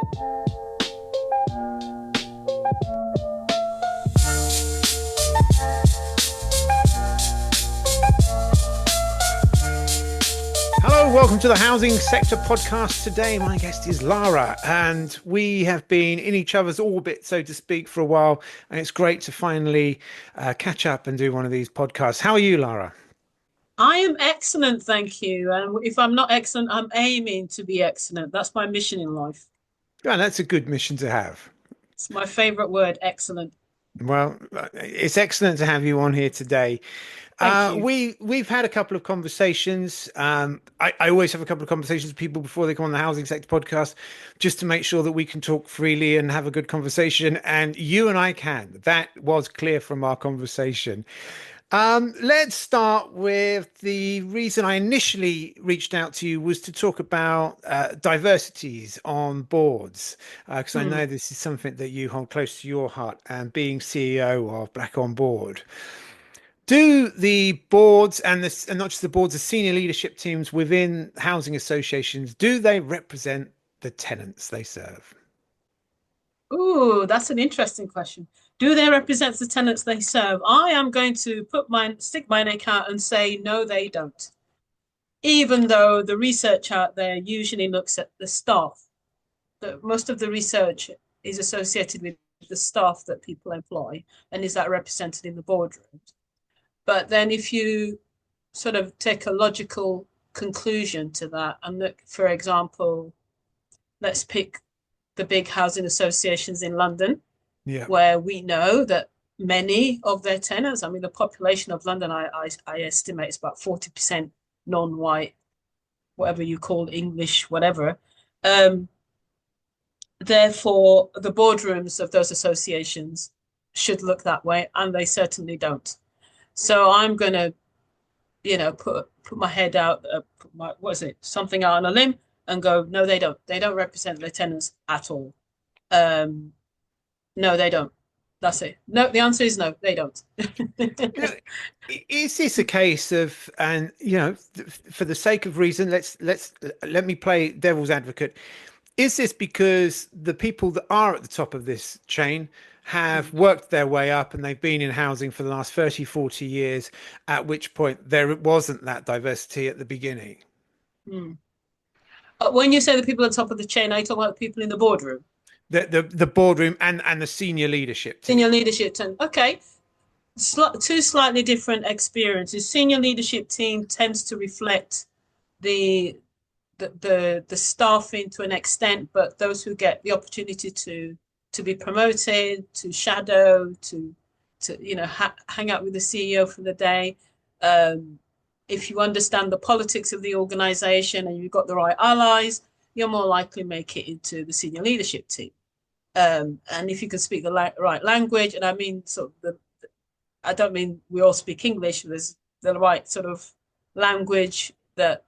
Hello, welcome to the Housing Sector Podcast. Today, my guest is Lara, and we have been in each other's orbit, so to speak, for a while, and it's great to finally catch up and do one of these podcasts. How are you, Lara? I am excellent, thank you. And if I'm not excellent, I'm aiming to be excellent. That's my mission in life. Yeah, that's a good mission to have. It's my favorite word, excellent. Well, it's excellent to have you on here today. Thank you. We've had a couple of conversations. I always have a couple of conversations with people before they come on the Housing Sector Podcast, just to make sure that we can talk freely and have a good conversation. And you and I can. That was clear from our conversation. Let's start with the reason I initially reached out to you was to talk about diversities on boards, because I Hmm. know this is something that you hold close to your heart, and being CEO of Black on Board. Do the boards and not just the boards, the senior leadership teams within housing associations, do they represent the tenants they serve? Ooh, that's an interesting question. Do they represent the tenants they serve? I am going to stick my neck out and say no, they don't. Even though the research out there usually looks at the staff, that most of the research is associated with the staff that people employ, and is that represented in the boardrooms? But then if you sort of take a logical conclusion to that and look, for example, let's pick the big housing associations in London, Yeah. where we know that many of their tenants, I mean, the population of London, I estimate is about 40% non-white, whatever you call English, whatever. Um, Therefore, the boardrooms of those associations should look that way, and they certainly don't. So I'm going to put my head out, put my, what is it, something out on a limb and go, no, they don't. They don't represent the tenants at all. Um, no, they don't. That's it. No, the answer is no, they don't. You know, is this a case of, and for the sake of reason, let me play devil's advocate. Is this because the people that are at the top of this chain have worked their way up and they've been in housing for the last 30, 40 years, at which point there wasn't that diversity at the beginning? Mm. When you say the people at the top of the chain, are you talking about the people in the boardroom? The boardroom and the senior leadership team. Senior leadership team. Okay. Two slightly different experiences. Senior leadership team tends to reflect the the staffing to an extent, but those who get the opportunity to be promoted, to shadow, to hang out with the CEO for the day. If you understand the politics of the organization and you've got the right allies, you're more likely to make it into the senior leadership team. And if you can speak the right language, and I mean I don't mean we all speak English. There's the right sort of language that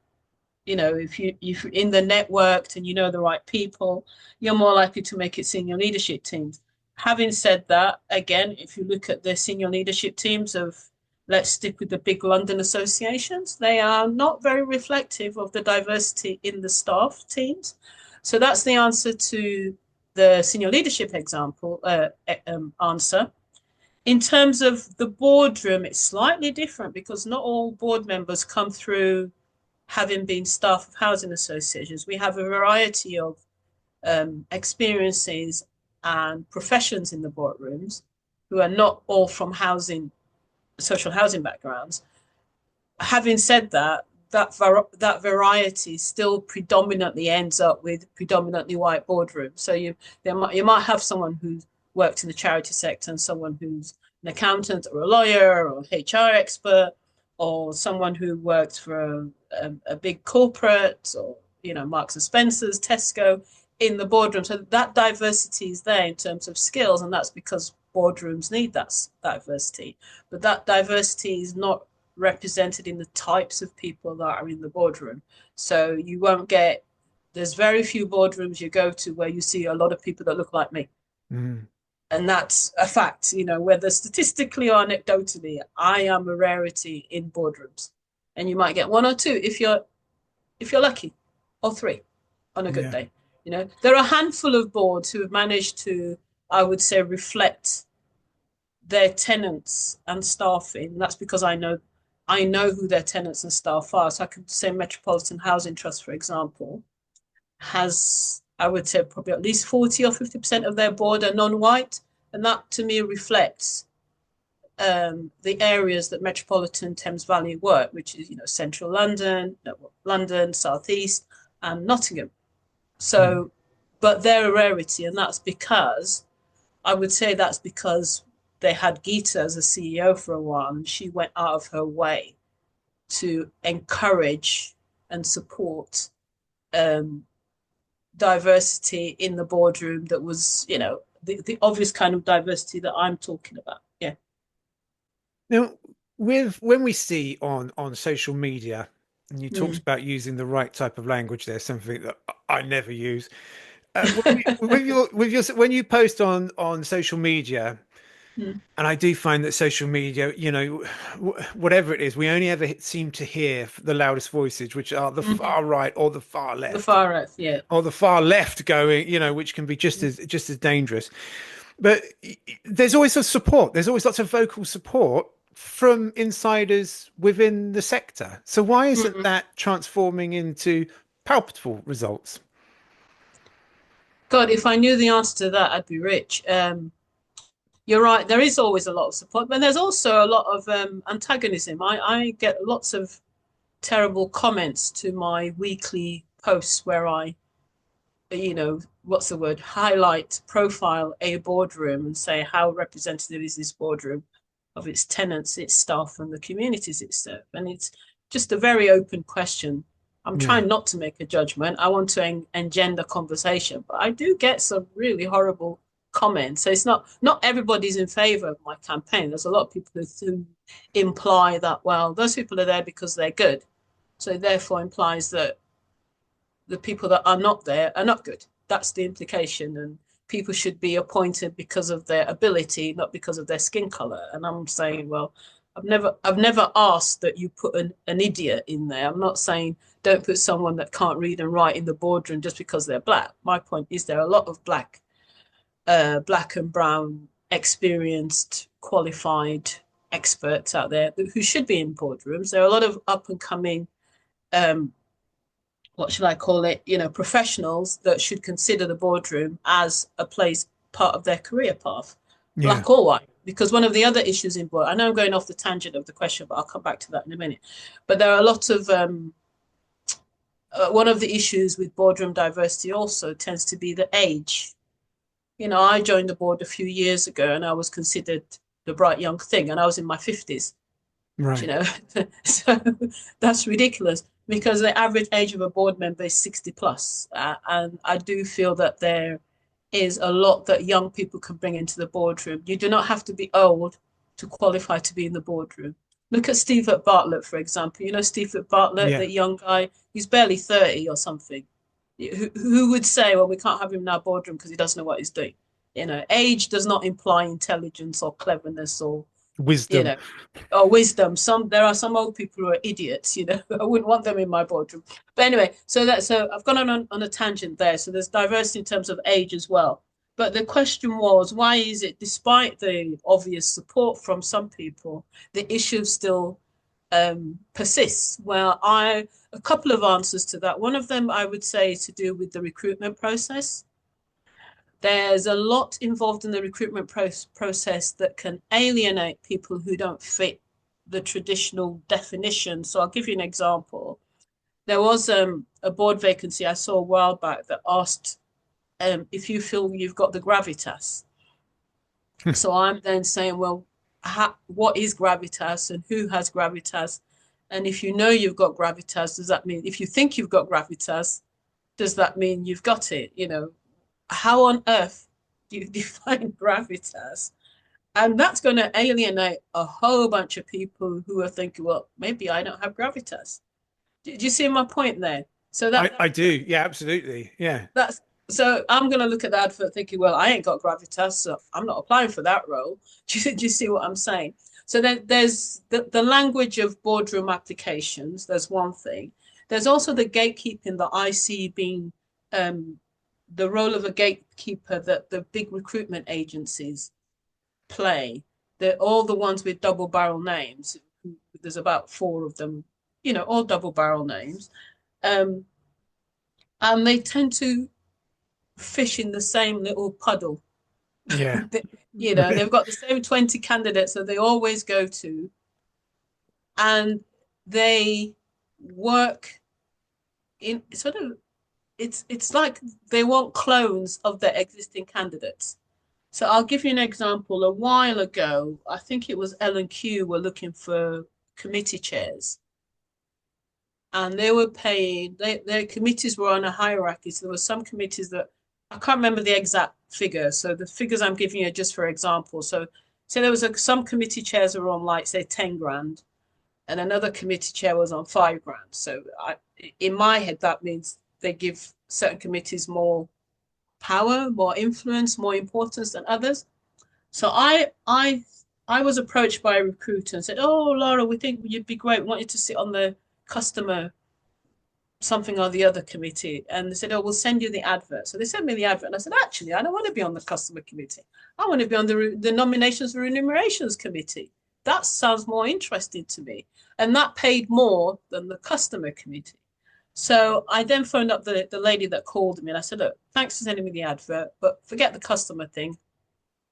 if you're in the networked and you know the right people, you're more likely to make it senior leadership teams. Having said that, again, if you look at the senior leadership teams of, let's stick with the big London associations, they are not very reflective of the diversity in the staff teams. So that's the answer to the senior leadership answer. In terms of the boardroom, it's slightly different because not all board members come through having been staff of housing associations. We have a variety of experiences and professions in the boardrooms who are not all from social housing backgrounds. Having said that, that variety still predominantly ends up with predominantly white boardrooms. So you might have someone who's worked in the charity sector and someone who's an accountant or a lawyer or HR expert, or someone who worked for a big corporate, or Marks and Spencer's, Tesco, in the boardroom. So that diversity is there in terms of skills, and that's because boardrooms need that diversity. But that diversity is not represented in the types of people that are in the boardroom. So you won't get, there's very few boardrooms you go to where you see a lot of people that look like me. Mm. And that's a fact, whether statistically or anecdotally, I am a rarity in boardrooms. And you might get one or two if you're lucky, or three on a good Yeah. day. There are a handful of boards who have managed to, I would say, reflect their tenants and staffing. That's because I know who their tenants and staff are. So I could say Metropolitan Housing Trust, for example, has, I would say, probably at least 40 or 50% of their board are non-white. And that to me reflects the areas that Metropolitan Thames Valley work, which is, central London, London, Southeast, and Nottingham. So, but they're a rarity, and I would say that's because they had Geeta as a CEO for a while, and she went out of her way to encourage and support diversity in the boardroom that was, the obvious kind of diversity that I'm talking about. Yeah. Now, when we see on social media, and you talked Mm. about using the right type of language there, something that I never use. When you post on social media, Mm. and I do find that social media, whatever it is, we only ever seem to hear the loudest voices, which are the Mm-hmm. far right or the far The left, far right, yeah. or the far left going, which can be just as dangerous. But there's always a support. There's always lots of vocal support from insiders within the sector. So why isn't Mm. that transforming into palpable results? God, if I knew the answer to that, I'd be rich. You're right. There is always a lot of support, but there's also a lot of antagonism. I get lots of terrible comments to my weekly posts where I, what's the word, highlight, profile a boardroom and say how representative is this boardroom of its tenants, its staff, and the communities it serves. And it's just a very open question. I'm Yeah. trying not to make a judgment. I want to engender conversation, but I do get some really horrible comments. So it's not everybody's in favor of my campaign. There's a lot of people who imply that, well, those people are there because they're good. So therefore implies that the people that are not there are not good. That's the implication. And people should be appointed because of their ability, not because of their skin color. And I'm saying, well, I've never asked that you put an idiot in there. I'm not saying don't put someone that can't read and write in the boardroom just because they're black. My point is there are a lot of black and brown, experienced, qualified experts out there who should be in boardrooms. There are a lot of up and coming, what should I call it, professionals that should consider the boardroom as a place, part of their career path, Yeah. black or white. Because one of the other issues in board, I know I'm going off the tangent of the question, but I'll come back to that in a minute. But there are a lot of, one of the issues with boardroom diversity also tends to be the age. I joined the board a few years ago and I was considered the bright young thing, and I was in my 50s. Right. So that's ridiculous because the average age of a board member is 60 plus. And I do feel that there is a lot that young people can bring into the boardroom. You do not have to be old to qualify to be in the boardroom. Look at Steve Bartlett, for example. Steve Bartlett, Yeah. the young guy, he's barely 30 or something. Who would say, well, we can't have him in our boardroom because he doesn't know what he's doing? Age does not imply intelligence or cleverness or, you Wisdom. know, or wisdom. There are some old people who are idiots. I wouldn't want them in my boardroom. But anyway, so I've gone on a tangent there. So there's diversity in terms of age as well. But the question was, why is it, despite the obvious support from some people, the issue still persists? Well, a couple of answers to that. One of them I would say is to do with the recruitment process. There's a lot involved in the recruitment process that can alienate people who don't fit the traditional definition. So I'll give you an example. There was a board vacancy I saw a while back that asked if you feel you've got the gravitas. So I'm then saying, well, what is gravitas and who has gravitas? And if you know you've got gravitas, does that mean, if you think you've got gravitas, does that mean you've got it? How on earth do you define gravitas? And that's going to alienate a whole bunch of people who are thinking, well, maybe I don't have gravitas. Do you see my point there? So I do. Yeah, absolutely. Yeah. so I'm going to look at the advert thinking, well, I ain't got gravitas, so I'm not applying for that role. Do you see what I'm saying? So then there's the language of boardroom applications. There's one thing. There's also the gatekeeping that I see being the role of a gatekeeper that the big recruitment agencies play. They're all the ones with double barrel names. There's about 4 of them, all double barrel names. And they tend to fish in the same little puddle. Yeah. They've got the same 20 candidates that they always go to, and they work in sort of, it's like they want clones of their existing candidates. So I'll give you an example. A while ago, I think it was L&Q were looking for committee chairs, and they were paying, their committees were on a hierarchy. So there were some committees that, I can't remember the exact figure. So the figures I'm giving you are just for example. So there was some committee chairs were on, like, say, 10 grand, and another committee chair was on 5 grand. So in my head, that means they give certain committees more power, more influence, more importance than others. So I was approached by a recruiter and said, "Oh, Lara, we think you'd be great. We want you to sit on the customer something or the other committee." And they said, "Oh, we'll send you the advert." So they sent me the advert, and I said, "Actually, I don't want to be on the customer committee. I want to be on the nominations and remunerations committee. That sounds more interesting to me." And that paid more than the customer committee. So I then phoned up the lady that called me, and I said, "Look, thanks for sending me the advert, but forget the customer thing.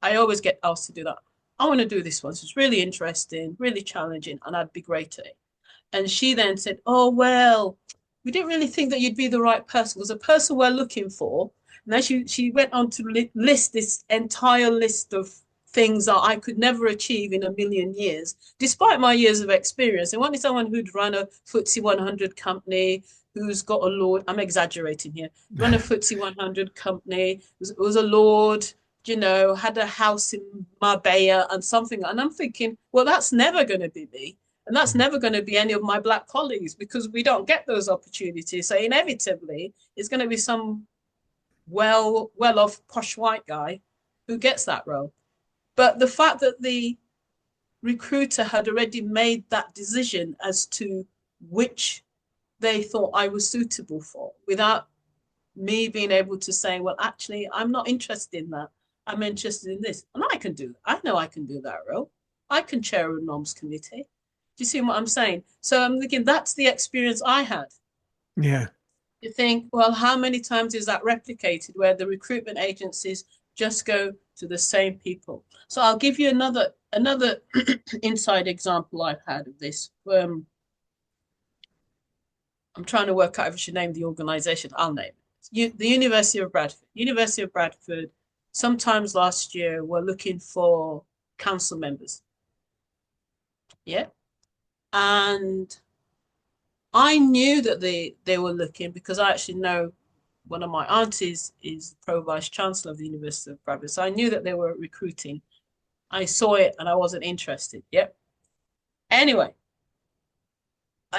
I always get asked to do that. I want to do this one. So it's really interesting, really challenging, and I'd be great at it." And she then said, "Oh, well, we didn't really think that you'd be the right person, because the person we're looking for." And then she went on to list this entire list of things that I could never achieve in a million years, despite my years of experience. They wanted someone who'd run a FTSE 100 company, who's got a lord. I'm exaggerating here. Run a FTSE 100 company, was a lord, had a house in Marbella and something. And I'm thinking, well, that's never going to be me. And that's never going to be any of my black colleagues, because we don't get those opportunities. So inevitably, it's going to be some well-off posh white guy who gets that role. But the fact that the recruiter had already made that decision as to which they thought I was suitable for, without me being able to say, well, actually, I'm not interested in that. I'm interested in this. And I know I can do that role. I can chair a noms committee. Do you see what I'm saying? So I'm thinking that's the experience I had. Yeah. You think, well, how many times is that replicated, where the recruitment agencies just go to the same people? So I'll give you another inside example I've had of this. I'm trying to work out if I should name the organization. I'll name it. The University of Bradford. University of Bradford, sometimes last year, were looking for council members. Yeah. And I knew that they were looking, because I actually know one of my aunties is pro vice chancellor of the University of Bradford. So I knew that they were recruiting. I saw it and I wasn't interested. Yep. Anyway,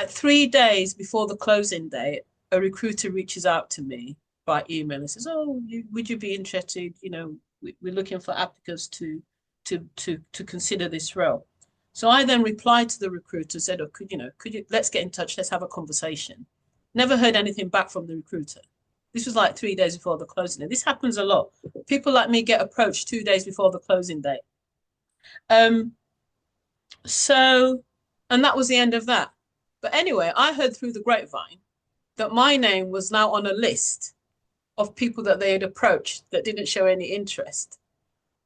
3 days before the closing day, a recruiter reaches out to me by email and says, "Oh, would you be interested? We're looking for applicants to consider this role." So I then replied to the recruiter, said, "Oh, could you let's get in touch, let's have a conversation." Never heard anything back from the recruiter. This was like 3 days before the closing day. This happens a lot. People like me get approached 2 days before the closing date. And that was the end of that. But anyway, I heard through the grapevine that my name was now on a list of people that they had approached that didn't show any interest.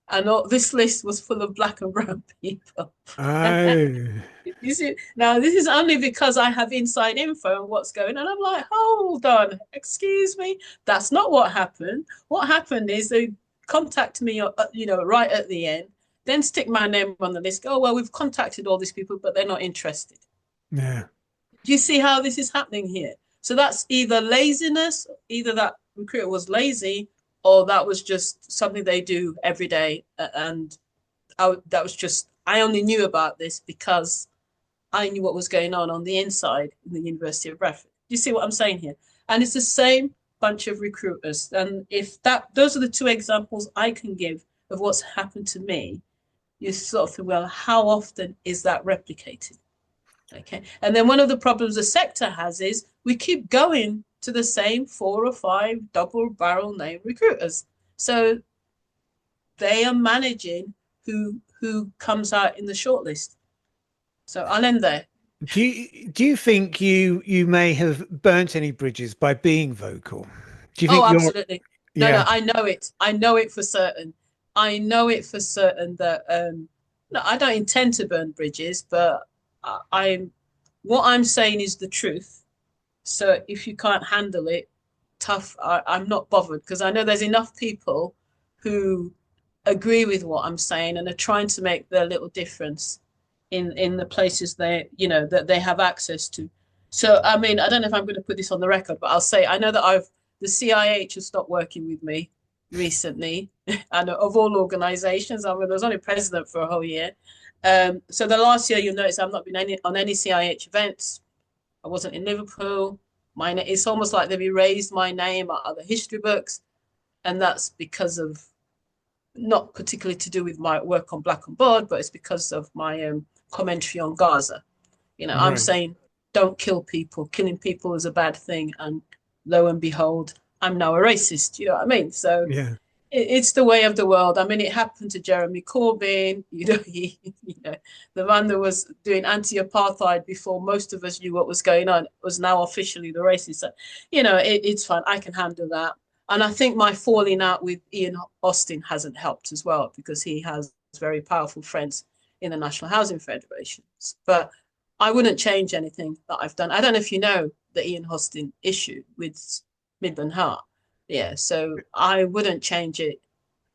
And this list was full of black and brown people. Oh. You see, now this is only because I have inside info on what's going on. I'm like, hold on, excuse me, that's not what happened. What happened is they contact me, right at the end, then stick my name on the list. Go, "Oh, well, we've contacted all these people, but they're not interested." Yeah. Do you see how this is happening here? So that's either laziness, either that recruiter was lazy, or that was just something they do every day. And I only knew about this because I knew what was going on the inside in the University of Bradford. Do you see what I'm saying here? And it's the same bunch of recruiters. And if those are the 2 examples I can give of what's happened to me, you sort of think, well, how often is that replicated? Okay. And then one of the problems the sector has is we keep going to the same 4 or 5 double barrel name recruiters. So they are managing who comes out in the shortlist. So I'll end there. Do you think you may have burnt any bridges by being vocal? Do you Oh, think you're absolutely. No, no, yeah. I know it. I know it for certain. I know it for certain that no, I don't intend to burn bridges, but I'm what I'm saying is the truth. So if you can't handle it, tough. I'm not bothered because I know there's enough people who agree with what I'm saying and are trying to make their little difference in the places that they have access to. So I mean, I don't know if I'm going to put this on the record, but I'll say I know that I've the CIH has stopped working with me recently, and of all organisations, I mean, I was only president for a whole year. So the last year, you'll notice I've not been on any CIH events. I wasn't in Liverpool. It's almost like they've erased my name out of the history books, and that's because of not particularly to do with my work on Black on Board, but it's because of my commentary on Gaza. I'm Right. saying don't kill people. Killing people is a bad thing, and lo and behold, I'm now a racist. You know what I mean? So Yeah. it's the way of the world. I mean, it happened to Jeremy Corbyn. The man that was doing anti-apartheid before most of us knew what was going on was now officially the racist. So, it's fine. I can handle that. And I think my falling out with Ian Austin hasn't helped as well because he has very powerful friends in the National Housing Federation. But I wouldn't change anything that I've done. I don't know if you know the Ian Austin issue with Midland Heart. Yeah, so I wouldn't change it.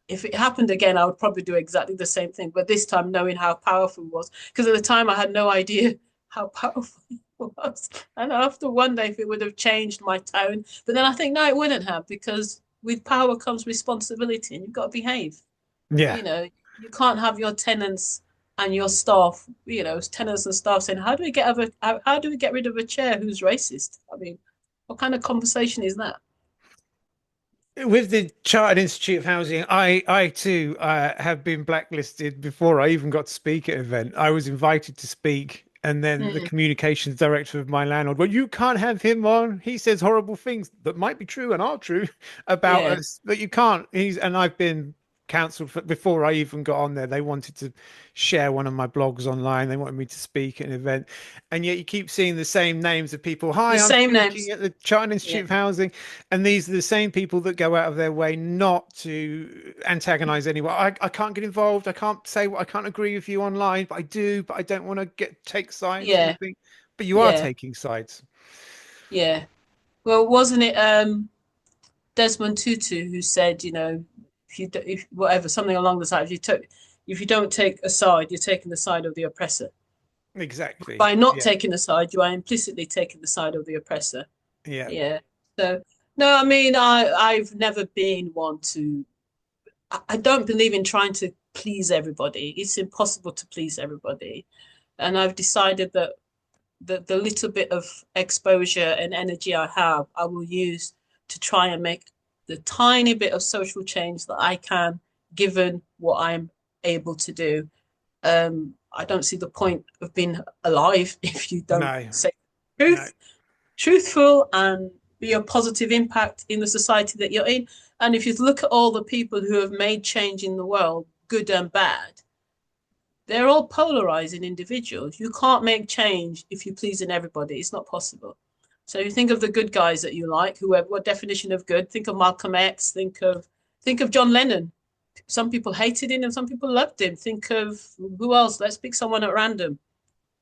If it happened again, I would probably do exactly the same thing. But this time, knowing how powerful it was, because at the time I had no idea how powerful it was. And I have to wonder if it would have changed my tone. But then I think, no, it wouldn't have, because with power comes responsibility and you've got to behave. Yeah. You know, you can't have your tenants and your staff, tenants and staff saying, how do we get rid of a chair who's racist? I mean, what kind of conversation is that? With the Chartered Institute of Housing, I too have been blacklisted before I even got to speak at an event. I was invited to speak, and then the Mm, communications director of my landlord, well, you can't have him on. He says horrible things that might be true and are true about yeah. us, but you can't. And I've been cancelled before I even got on there. They wanted to share one of my blogs online. They wanted me to speak at an event, and yet you keep seeing the same names of people. The Hi, I'm same speaking names. at the Chartered Yeah. Institute of Housing. And these are the same people that go out of their way not to antagonize anyone. I can't get involved. I can't say what I can't agree with you online, but I do, but I don't want to take sides. And you Yeah. think, but you are Yeah. taking sides. Yeah. Well, wasn't it Desmond Tutu who said, if whatever, something along the side, if you don't take a side, you're taking the side of the oppressor. Exactly. By not Yeah. taking a side, you are implicitly taking the side of the oppressor. Yeah. Yeah. So no, I mean, I've never been one to. I don't believe in trying to please everybody. It's impossible to please everybody, and I've decided that the little bit of exposure and energy I have, I will use to try and make the tiny bit of social change that I can, given what I'm able to do. I don't see the point of being alive if you don't No. say No. truth, truthful, and be a positive impact in the society that you're in. And if you look at all the people who have made change in the world, good and bad, they're all polarizing individuals. You can't make change if you're pleasing everybody. It's not possible. So you think of the good guys that you like, whoever, what definition of good? Think of Malcolm X. Think of John Lennon. Some people hated him and some people loved him. Think of who else? Let's pick someone at random.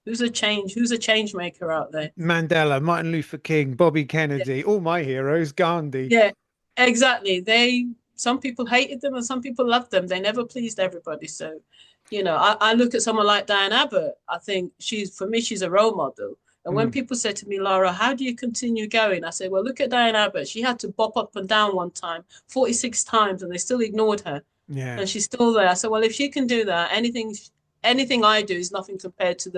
Who's a change maker out there? Mandela, Martin Luther King, Bobby Yeah, Kennedy, all my heroes, Gandhi. yeah, exactly. Some people hated them and some people loved them. They never pleased everybody. So, I look at someone like Diane Abbott. I think for me, she's a role model. And when Mm. people say to me, Lara, how do you continue going? I say, well, look at Diane Abbott. She had to bop up and down one time, 46 times, and they still ignored her. Yeah. And she's still there. I said, well, if she can do that, anything I do is nothing compared to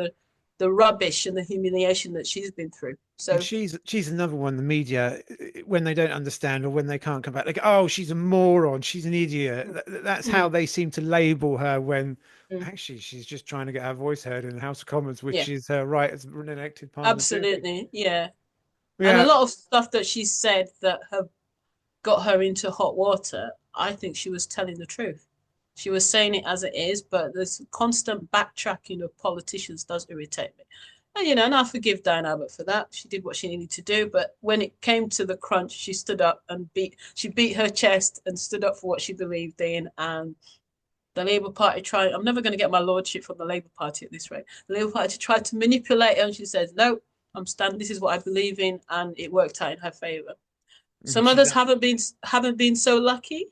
the rubbish and the humiliation that she's been through. And So, she's another one. The media, when they don't understand or when they can't come back, like, oh, she's a moron, she's an idiot. That's how mm, they seem to label her. When mm, actually she's just trying to get her voice heard in the House of Commons, yeah, which is her right as an elected parliamentarian. absolutely. Yeah. And a Yeah. lot of stuff that she said that have got her into hot water, I think she was telling the truth. She was saying it as it is, but this constant backtracking of politicians does irritate me. And and I forgive Diane Abbott for that. She did what she needed to do, but when it came to the crunch, she stood up and beat her chest and stood up for what she believed in. And the Labour Party tried. I'm never going to get my lordship from the Labour Party at this rate. The Labour Party tried to manipulate her, and she said, "No, I'm standing. This is what I believe in," and it worked out in her favour. Some She others does. haven't been so lucky,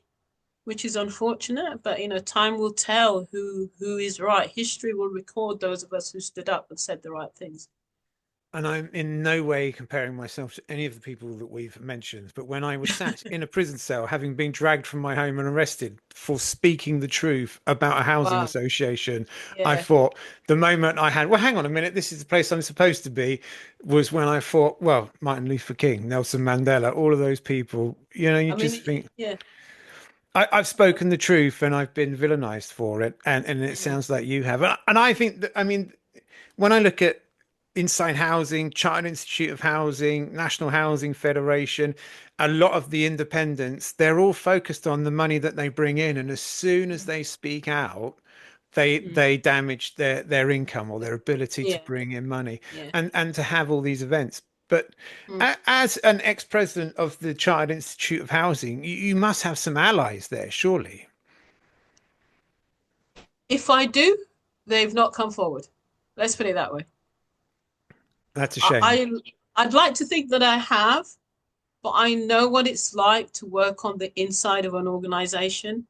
which is unfortunate. But time will tell who is right. History will record those of us who stood up and said the right things. And I'm in no way comparing myself to any of the people that we've mentioned, but when I was sat in a prison cell, having been dragged from my home and arrested for speaking the truth about a housing Wow. association, I Yeah. thought the moment I had, well, hang on a minute, this is the place I'm supposed to be, was when I thought, well, Martin Luther King, Nelson Mandela, all of those people, you I just mean, think, yeah. I've spoken the truth and I've been villainized for it. And it Mm, sounds like you have. And I think that, I mean, when I look at Inside Housing, Chartered Institute of Housing, National Housing Federation, a lot of the independents, they're all focused on the money that they bring in. And as soon as mm, they speak out, they mm. damage their income or their ability to Yeah. bring in money Yeah. and to have all these events. But Mm. as an ex-president of the Chartered Institute of Housing, you must have some allies there, surely. If I do, they've not come forward. Let's put it that way. That's a I, shame. I I'd like to think that I have, but I know what it's like to work on the inside of an organization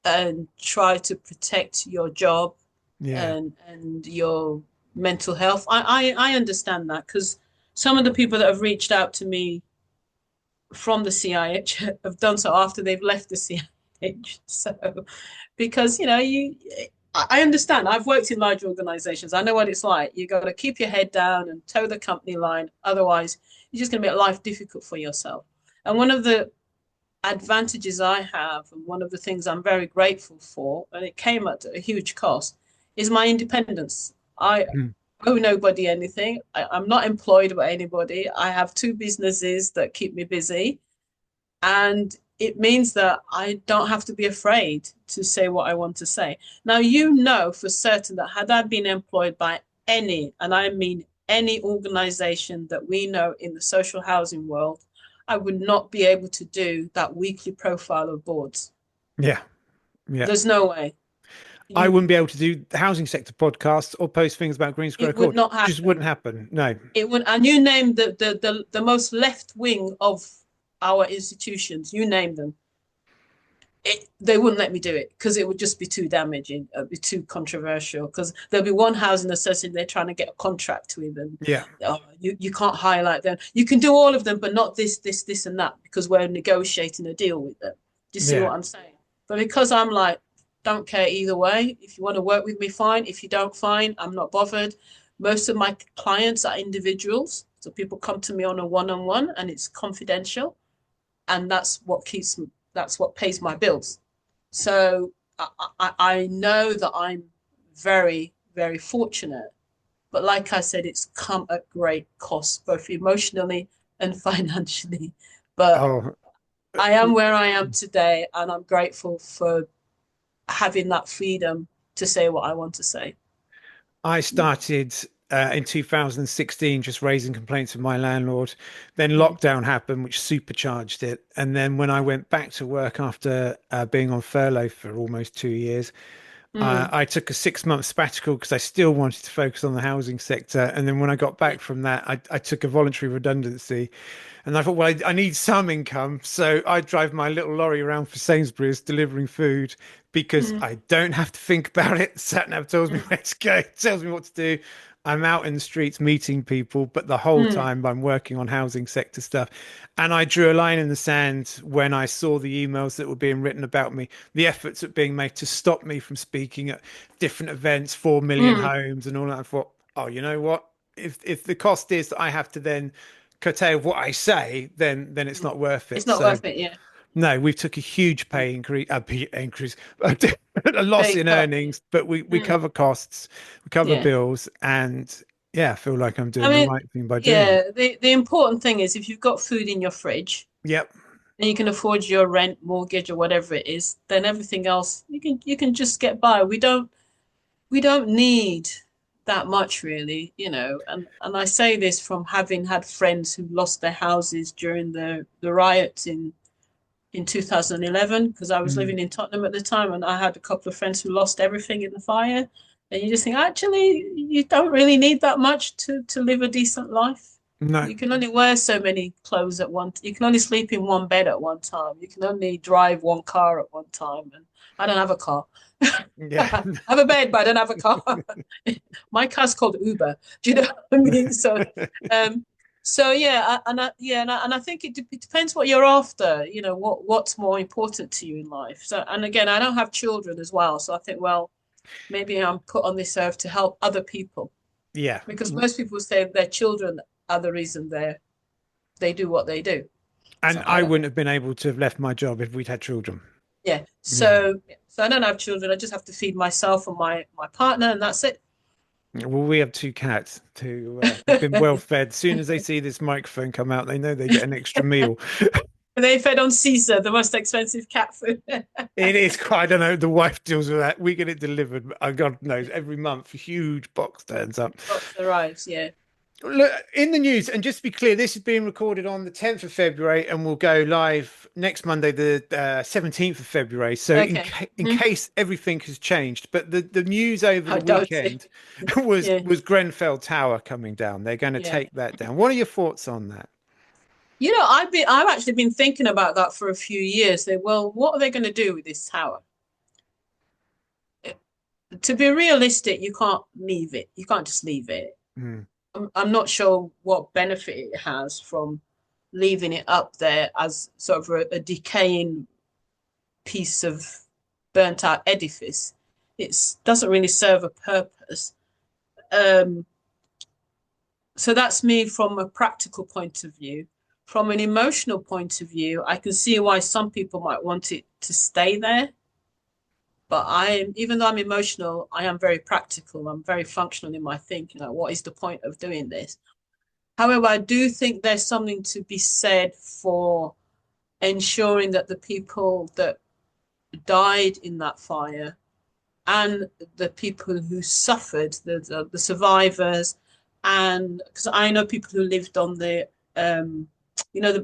and try to protect your job Yeah. and your mental health. I understand that because some of the people that have reached out to me from the CIH have done so after they've left the CIH. So because I understand. I've worked in large organizations. I know what it's like. You got to keep your head down and toe the company line. Otherwise, you're just going to make life difficult for yourself. And one of the advantages I have, and one of the things I'm very grateful for, and it came at a huge cost, is my independence. I Mm. owe nobody anything. I'm not employed by anybody. I have two businesses that keep me busy. And it means that I don't have to be afraid to say what I want to say. Now, for certain that had I been employed by any, and I mean any organization that we know in the social housing world, I would not be able to do that weekly profile of boards. Yeah. Yeah. There's no way. I You, wouldn't be able to do the housing sector podcasts or post things about Green Square it would Court. not Just happen. wouldn't happen. No. It would, and you name the most left wing of our institutions. You name them. They wouldn't let me do it because it would just be too damaging, it'd be too controversial. Because there'll be one housing association they're trying to get a contract with, and Yeah. you can't highlight them. You can do all of them, but not this, and that because we're negotiating a deal with them. Do you see Yeah. what I'm saying? But because I'm like, don't care either way. If you want to work with me, fine. If you don't, fine. I'm not bothered. Most of my clients are individuals, so people come to me on a one-on-one, and it's confidential, and that's what pays my bills. So I know that I'm very, very fortunate. But like I said, it's come at great cost, both emotionally and financially. But Oh, I am where I am today, and I'm grateful for having that freedom to say what I want to say. I started in 2016 just raising complaints with my landlord. Then Mm, lockdown happened, which supercharged it. And then when I went back to work after being on furlough for almost 2 years, mm, I took a 6 month sabbatical because I still wanted to focus on the housing sector. And then when I got yeah, back from that, I took a voluntary redundancy. And I thought, well, I need some income. So I drive my little lorry around for Sainsbury's delivering food because mm, I don't have to think about it. Sat nav tells me mm, where to go, tells me what to do. I'm out in the streets meeting people, but the whole mm, time I'm working on housing sector stuff. And I drew a line in the sand when I saw the emails that were being written about me, the efforts that were being made to stop me from speaking at different events, 4 million mm, homes and all that. I thought, oh, you know what? If the cost is that I have to then curtail what I say, then it's mm. not worth It's it. not So worth it. Yeah. no, we've took a huge Mm. increase, a loss Pay in cut. Yeah. earnings, but we Mm, cover costs, we cover yeah. bills, and Yeah, I feel like I'm I doing the mean, right thing by doing it. yeah, the important thing is if you've got food in your fridge Yep. and you can afford your rent, mortgage, or whatever it is, then everything else you can just get by. We don't need that much really, and I say this from having had friends who lost their houses during the riots in 2011, because I was Mm. living in Tottenham at the time, and I had a couple of friends who lost everything in the fire. And you just think, actually, you don't really need that much to live a decent life. No. You can only wear so many clothes at once. You can only sleep in one bed at one time. You can only drive one car at one time. And I don't have a car. Yeah. I have a bed, but I don't have a car. My car's called Uber. Do you know what I mean? Um, so yeah, and I think it depends what you're after. What's more important to you in life. So, and again, I don't have children as well, so I think, well, maybe I'm put on this earth to help other people, Yeah. because most people say their children are the reason they do what they do. And So I I don't. wouldn't have been able to have left my job if we'd had children. Yeah. Yeah. So I don't have children. I just have to feed myself and my partner, and that's it. Well, we have two cats who have been well fed. As soon as they see this microphone come out, they know they get an extra meal. They fed on Caesar, the most expensive cat food. It is quite, I don't know, the wife deals with that. We get it delivered. God knows, every month, a huge box turns up. Box arrives, yeah. Look, in the news, and just to be clear, this is being recorded on the 10th of February and will go live next Monday, the 17th of February. So, Okay. in Mhm. case everything has changed, but the news over I the doubt weekend it. was Yeah, Grenfell Tower coming down. They're going to yeah. take that down. What are your thoughts on that? I've actually been thinking about that for a few years. Well, what are they going to do with this tower? To be realistic, you can't leave it. You can't just leave it. Mm, I'm not sure what benefit it has from leaving it up there as sort of a decaying piece of burnt out edifice. It doesn't really serve a purpose. Um, so that's me from a practical point of view. From an emotional point of view, I can see why some people might want it to stay there. But even though I'm emotional, I am very practical. I'm very functional in my thinking. Like, what is the point of doing this? However, I do think there's something to be said for ensuring that the people that died in that fire and the people who suffered, the survivors, and because I know people who lived on the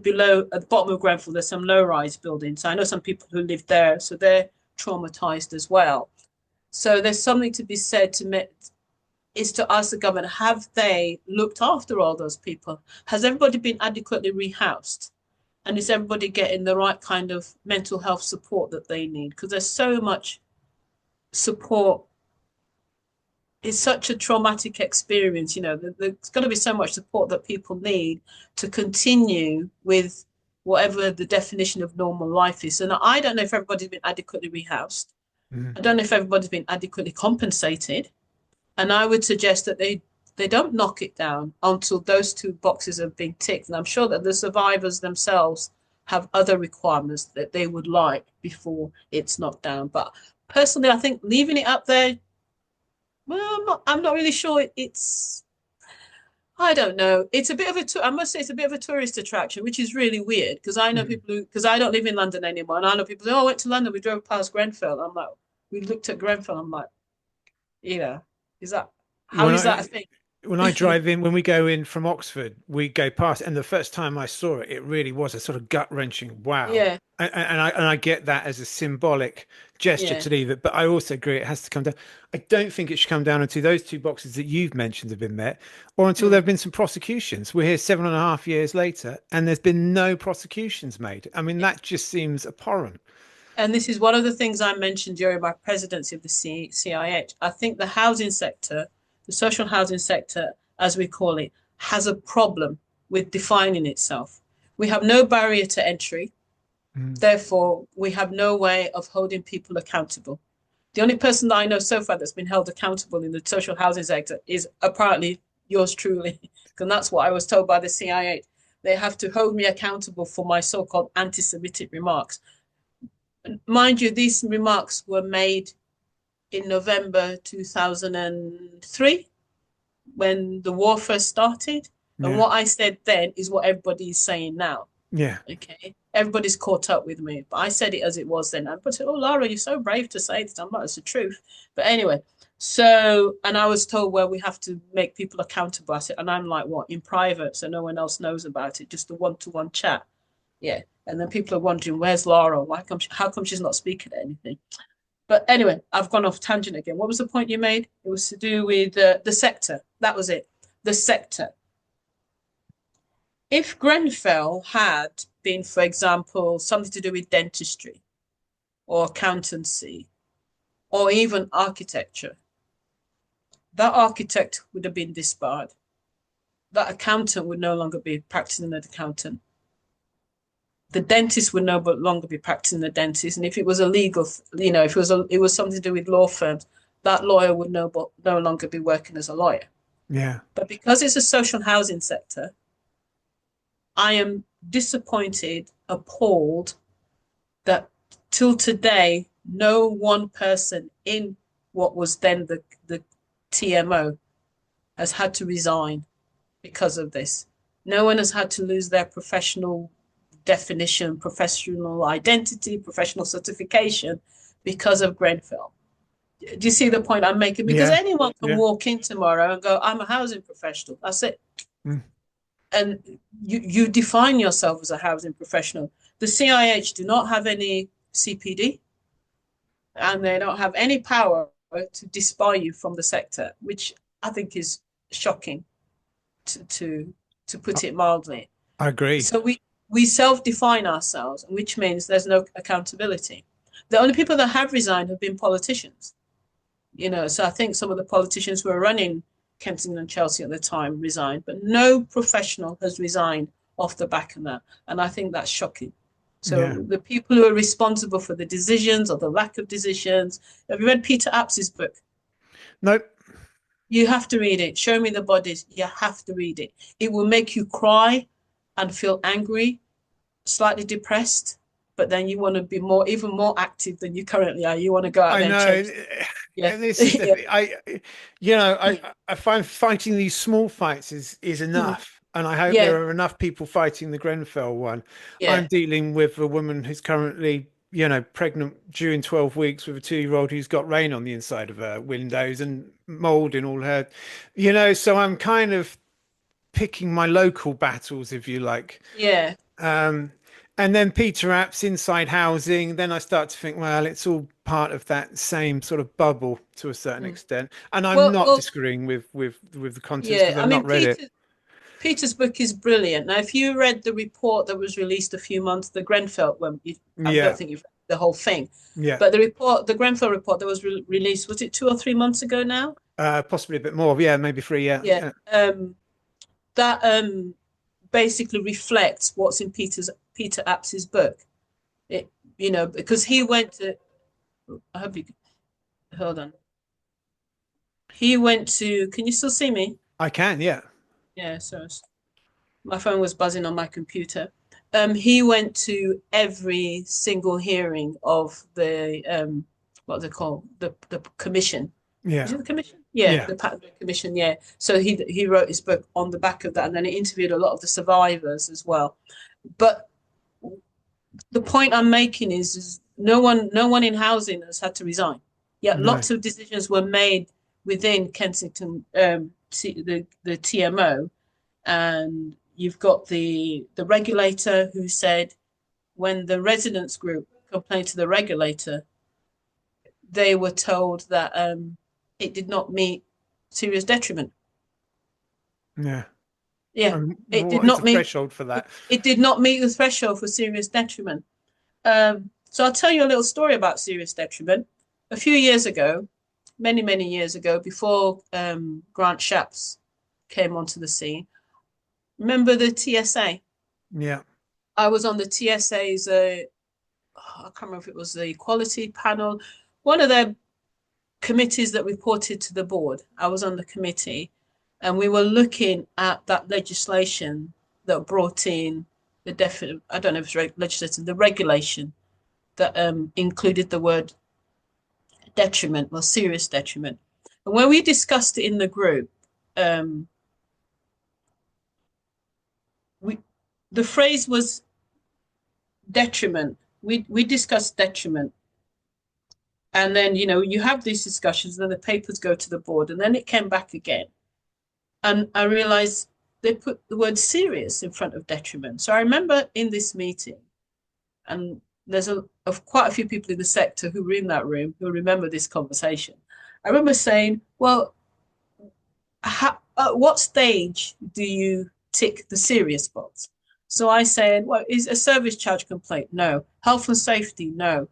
below at the bottom of Grenfell, there's some low-rise buildings. So I know some people who lived there, so they're traumatized as well. So there's something to be said is to ask the government, have they looked after all those people? Has everybody been adequately rehoused? And is everybody getting the right kind of mental health support that they need? Because there's so much support. It's such a traumatic experience, there's got to be so much support that people need to continue with whatever the definition of normal life is. And I don't know if everybody's been adequately rehoused. mm. I don't know if everybody's been adequately compensated. And I would suggest that they don't knock it down until those two boxes have been ticked. And I'm sure that the survivors themselves have other requirements that they would like before it's knocked down. But personally, I think leaving it up there, well, I'm not really sure it's. I don't know. It's a bit of I must say it's a bit of a tourist attraction, which is really weird because I know Mm. people because I don't live in London anymore. And I know people say, oh, I went to London, we drove past Grenfell. I'm like, we looked at Grenfell. I'm like, you know, is that how When is that a I thing? when I drive in, when we go in from Oxford, we go past, and the first time I saw it, it really was a sort of gut-wrenching wow. Yeah, And I get that as a symbolic gesture yeah. to leave it, but I also agree it has to come down. I don't think it should come down until those two boxes that you've mentioned have been met, or until there Mm. have been some prosecutions. We're here 7.5 years later, and there's been no prosecutions made. I mean, that just seems abhorrent. And this is one of the things I mentioned during my presidency of the CIH. I think the housing sector, the social housing sector, as we call it, has a problem with defining itself. We have no barrier to entry. Mm. Therefore, we have no way of holding people accountable. The only person that I know so far that's been held accountable in the social housing sector is apparently yours truly. And that's what I was told by the CIA. They have to hold me accountable for my so-called anti-Semitic remarks. Mind you, these remarks were made in November 2003. when the war first started. And Yeah. what I said then is what everybody is saying now. Yeah. Okay. Everybody's caught up with me. But I said it as it was then. Everybody said, oh, Lara, you're so brave to say this. I'm like, it's the truth. But anyway, so, and I was told, well, we have to make people accountable. I said, and I'm like, what, in private, so no one else knows about it, just a one-to-one chat. Yeah. And then people are wondering, where's Lara? How come she's not speaking at anything? But anyway, I've gone off tangent again. What was the point you made? It was to do with the sector. That was it. The sector. If Grenfell had been, for example, something to do with dentistry or accountancy or even architecture, that architect would have been disbarred. That accountant would no longer be practicing as an accountant. The dentist would no longer be practicing the dentist. And if it was illegal, if it was something to do with law firms, that lawyer would no longer be working as a lawyer. Yeah. But because it's a social housing sector, I am disappointed, appalled that till today, no one person in what was then the TMO has had to resign because of this. No one has had to lose their professional definition, professional identity, professional certification because of Grenfell. Do you see the point I'm making? Because Yeah. anyone can Yeah. walk in tomorrow and go, I'm a housing professional. That's it. Mm. And you define yourself as a housing professional. The CIH do not have any CPD, and they don't have any power to disbar you from the sector, which I think is shocking, to put it mildly. I agree. So we self-define ourselves, which means there's no accountability. The only people that have resigned have been politicians. So I think some of the politicians who were running Kensington and Chelsea at the time resigned, but no professional has resigned off the back of that. And I think that's shocking. So the people who are responsible for the decisions or the lack of decisions. Have you read Peter Apps' book? Nope. You have to read it. Show Me the Bodies. You have to read it. It will make you cry and feel angry, slightly depressed, but then you want to be even more active than you currently are. You want to go out I there and know. change. Yeah. And this is I find fighting these small fights is enough. And I hope Yeah. there are enough people fighting the Grenfell one. I'm Yeah. dealing with a woman who's currently, pregnant due in 12 weeks with a 2-year-old who's got rain on the inside of her windows and mold in all her, so I'm kind of picking my local battles, if you like. Yeah. And then Peter Apps, Inside Housing. Then I start to think, well, it's all part of that same sort of bubble to a certain extent. And I'm not Well, disagreeing with the contents because yeah. I I've mean, not read it. Peter's book is brilliant. Now, if you read the report that was released a few months, the Grenfell one, I Yeah, don't think you've read the whole thing, yeah. but the Grenfell report that was released, was it 2 or 3 months ago now? Possibly a bit more. Yeah, maybe 3. Yeah, Yeah. yeah. That basically reflects what's in Peter Apps's book. Because he went to. I hope you. Hold on. He went to. Can you still see me? I can. Yeah, Yeah. So my phone was buzzing on my computer. He went to every single hearing of the what they call the commission. Is yeah, it the commission? Yeah, yeah, the Patent Commission. Yeah. So he wrote his book on the back of that, and then he interviewed a lot of the survivors as well. But the point I'm making is no one in housing has had to resign. Yet no, lots of decisions were made within Kensington, the TMO, and you've got the regulator who said when the residents group complained to the regulator, they were told that it did not meet serious detriment. yeah. Yeah, it did What is not the meet. threshold for that? It did not meet the threshold for serious detriment. So I'll tell you a little story about serious detriment. A few years ago, many years ago, before Grant Shapps came onto the scene, remember the TSA? Yeah, I was on the TSA's. I can't remember if it was the Equality panel, one of their committees that reported to the board. I was on the committee, and we were looking at that legislation that brought in the definite. I don't know if it's legislation, the regulation that included the word detriment, well, serious detriment. And when we discussed it in the group, um, we the phrase was detriment. We discussed detriment. And then, you have these discussions, then the papers go to the board, and then it came back again. And I realized they put the word serious in front of detriment. So I remember in this meeting, and there's quite a few people in the sector who were in that room who remember this conversation. I remember saying, well, at what stage do you tick the serious box? So I said, well, is a service charge complaint? No. Health and safety? No.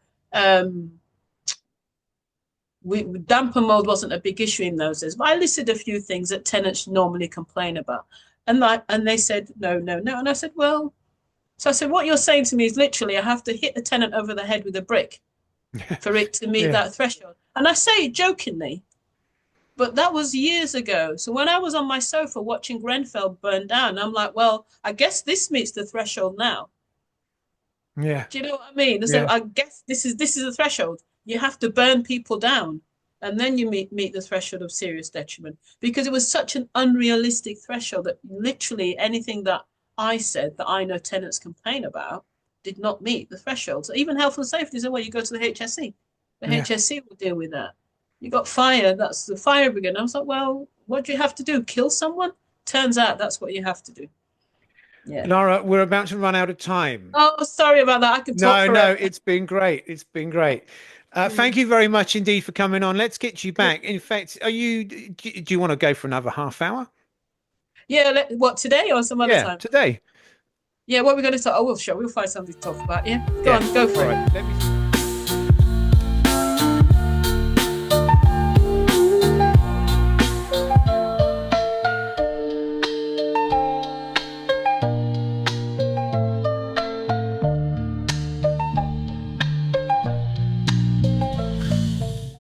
Damper mold wasn't a big issue in those days, but I listed a few things that tenants normally complain about. And they said, no, no, no. And I said, well, so I said, what you're saying to me is literally I have to hit the tenant over the head with a brick for it to meet that threshold. And I say it jokingly, but that was years ago. So when I was on my sofa watching Grenfell burn down, I'm like, well, I guess this meets the threshold now. Yeah. Do you know what I mean? So I guess this is a threshold. You have to burn people down, and then you meet the threshold of serious detriment, because it was such an unrealistic threshold that literally anything that I said that I know tenants complain about did not meet the threshold. So even health and safety said, well, you go to the HSE. The HSE will deal with that. You got fire, that's the fire brigade. And I was like, well, what do you have to do? Kill someone? Turns out that's what you have to do. Yeah. Lara, we're about to run out of time. Oh, sorry about that. I could talk forever. No, it's been great. It's been great. Thank you very much indeed for coming on. Let's get you back. In fact, do you want to go for another half hour? Yeah, what, today or some other time? Today. Yeah, what we're going to talk. Oh, we'll find something to talk about. Yeah, go on, go for it. Let me